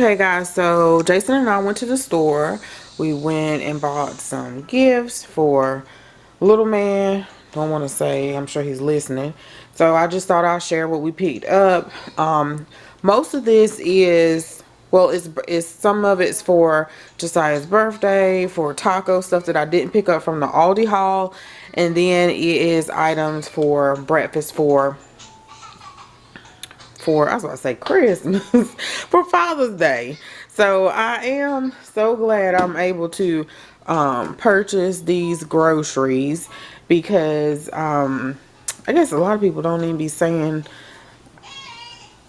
Okay guys, so Jason and I went to the store. We went and bought some gifts for little man. Don't want to say, I'm sure he's listening. So I just thought I'd share what we picked up. Most of this is, well, it's some of it's for Josiah's birthday, for taco stuff that I didn't pick up from the Aldi haul. And then it is items for breakfast for I was about to say Christmas, for Father's Day. So I am so glad I'm able to purchase these groceries because I guess a lot of people don't even be saying,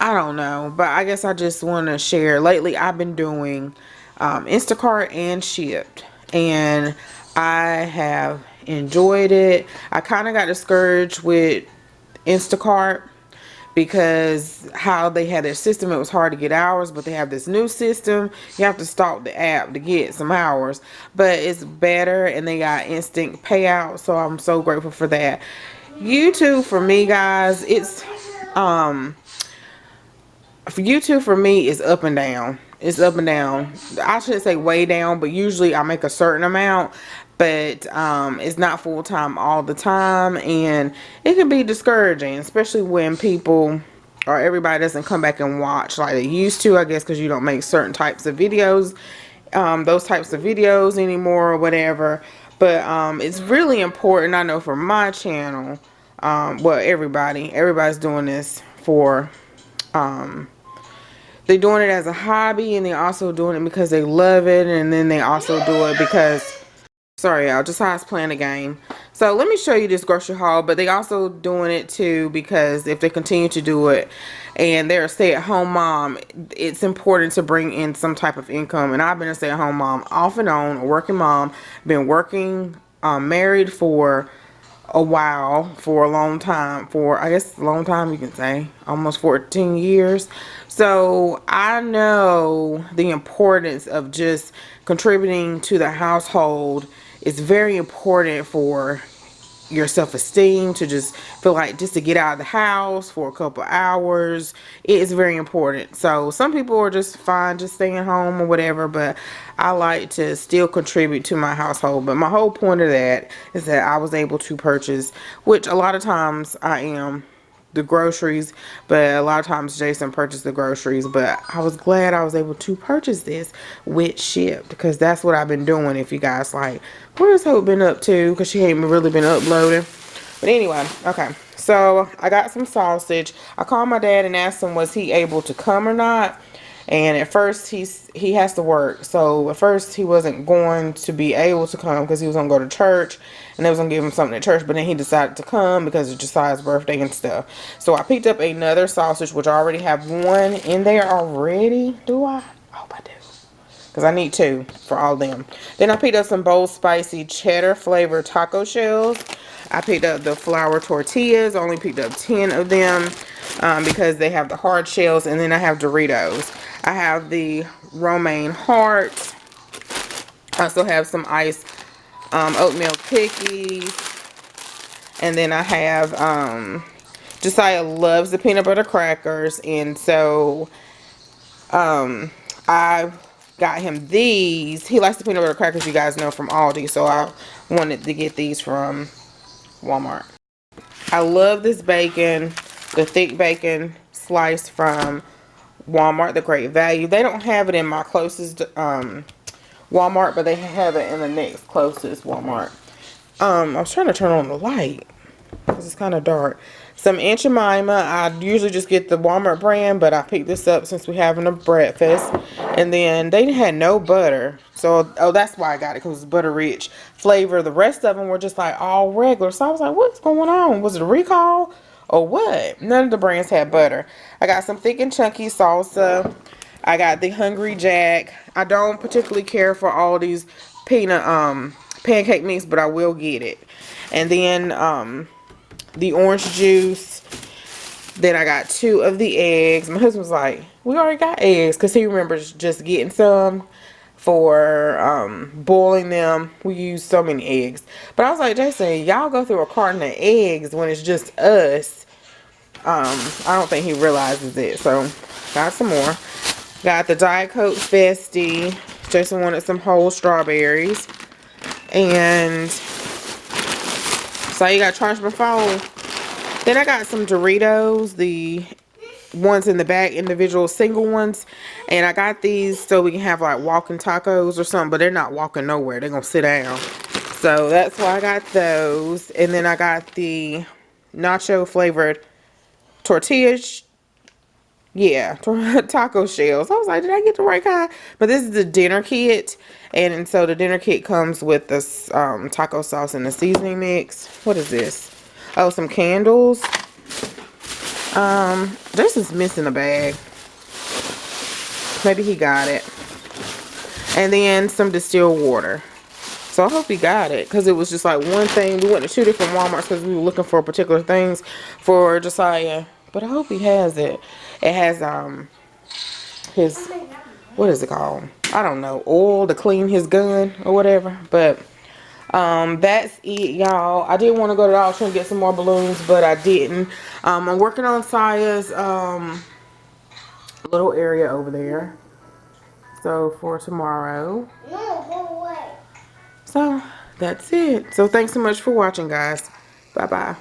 I don't know, but I guess I just want to share. Lately I've been doing Instacart and Shipt, and I have enjoyed it. I kind of got discouraged with Instacart because how they had their system, it was hard to get hours, but they have this new system. You have to stalk the app to get some hours, but it's better and they got instant payout, so I'm so grateful for that. YouTube for me, guys, it's YouTube for me is up and down. It's up and down. I shouldn't say way down, but usually I make a certain amount, but it's not full time all the time, and it can be discouraging, especially when people or everybody doesn't come back and watch like they used to, I guess, because you don't make certain types of videos, those types of videos anymore or whatever. But it's really important, I know, for my channel. Well, everybody's doing this for they're doing it as a hobby, and they're also doing it because they love it, and then they also do it because, sorry y'all, just how it's playing a game. So let me show you this grocery haul, but they also doing it too because if they continue to do it and they're a stay-at-home mom, it's important to bring in some type of income. And I've been a stay-at-home mom off and on, a working mom, been working, married for a while, for a long time, for I guess a long time, you can say almost 14 years. So I know the importance of just contributing to the household is very important for your self-esteem, to just feel like just to get out of the house for a couple hours. It is very important. So some people are just fine just staying home or whatever, but I like to still contribute to my household. But my whole point of that is that I was able to purchase, which a lot of times I am, the groceries, but a lot of times Jason purchased the groceries. But I was glad I was able to purchase this with Shipt, because that's what I've been doing. If you guys like, where's Hope been up to, because she ain't really been uploading. But anyway, okay, so I got some sausage. I called my dad and asked him was he able to come or not. And at first he has to work, so at first he wasn't going to be able to come because he was gonna go to church and they was gonna give him something at church. But then he decided to come because it's Josiah's birthday and stuff. So I picked up another sausage, which I already have one in there already. Do I? I hope I do, because I need two for all them. Then I picked up some bold spicy cheddar flavored taco shells. I picked up the flour tortillas. I only picked up 10 of them because they have the hard shells. And then I have Doritos. I have the romaine hearts. I also have some iced oatmeal cookies. And then I have, Josiah loves the peanut butter crackers. And so I got him these. He likes the peanut butter crackers, you guys know, from Aldi. So I wanted to get these from Walmart. I love this bacon, the thick bacon slice from Walmart, the Great Value. They don't have it in my closest Walmart, but they have it in the next closest Walmart. I was trying to turn on the light because it's kind of dark. Some Aunt Jemima. I usually just get the Walmart brand, but I picked this up since we're having a breakfast. And then they had no butter, so that's why I got it, because it's butter rich flavor. The rest of them were just like all regular. So I was like, what's going on? Was it a recall or what? None of the brands had butter. I got some thick and chunky salsa. I got the Hungry Jack. I don't particularly care for all these peanut pancake mix, but I will get it. And then the orange juice. Then I got 2 of the eggs. My husband was like, we already got eggs, because he remembers just getting some for boiling them. We use so many eggs. But I was like, Jason, y'all go through a carton of eggs when it's just us. I don't think he realizes it. So got some more. Got the Diet Coke Festy. Jason wanted some whole strawberries. And so you got to charge my phone. Then I got some Doritos, the ones in the back, individual single ones. And I got these so we can have like walking tacos or something, but they're not walking nowhere. They're going to sit down. So that's why I got those. And then I got the nacho flavored tortillas. Yeah, taco shells. I was like, did I get the right kind? But this is the dinner kit. And so the dinner kit comes with this taco sauce and the seasoning mix. What is this? Oh, some candles. This is missing a bag. Maybe he got it. And then some distilled water. So I hope he got it, because it was just like one thing. We went to 2 different Walmarts because we were looking for particular things for Josiah. But I hope he has it. It has his, what is it called? I don't know, oil to clean his gun or whatever. But that's it, y'all. I did want to go to Dollar Tree and get some more balloons, but I didn't. I'm working on Sia's little area over there. So for tomorrow. No, go away. So that's it. So thanks so much for watching, guys. Bye-bye.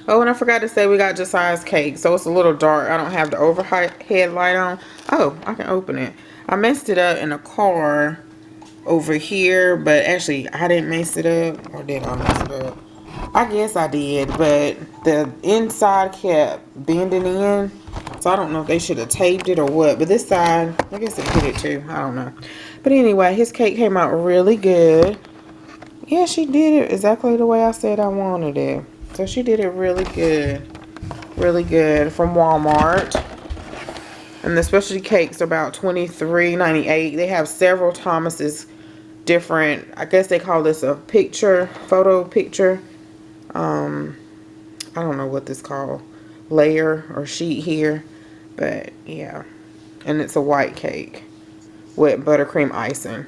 Oh, and I forgot to say we got Josiah's cake. So it's a little dark. I don't have the overhead light on. Oh, I can open it. I messed it up in the car over here, but actually I didn't mess it up. Or did I mess it up? I guess I did, but the inside kept bending in. So I don't know if they should have taped it or what. But this side, I guess it hit it too. I don't know. But anyway, his cake came out really good. Yeah, she did it exactly the way I said I wanted it. So she did it really good. Really good from Walmart. And the specialty cakes are about $23.98. They have several Thomas's different, I guess they call this a photo picture. I don't know what this called. Layer or sheet here. But yeah. And it's a white cake with buttercream icing.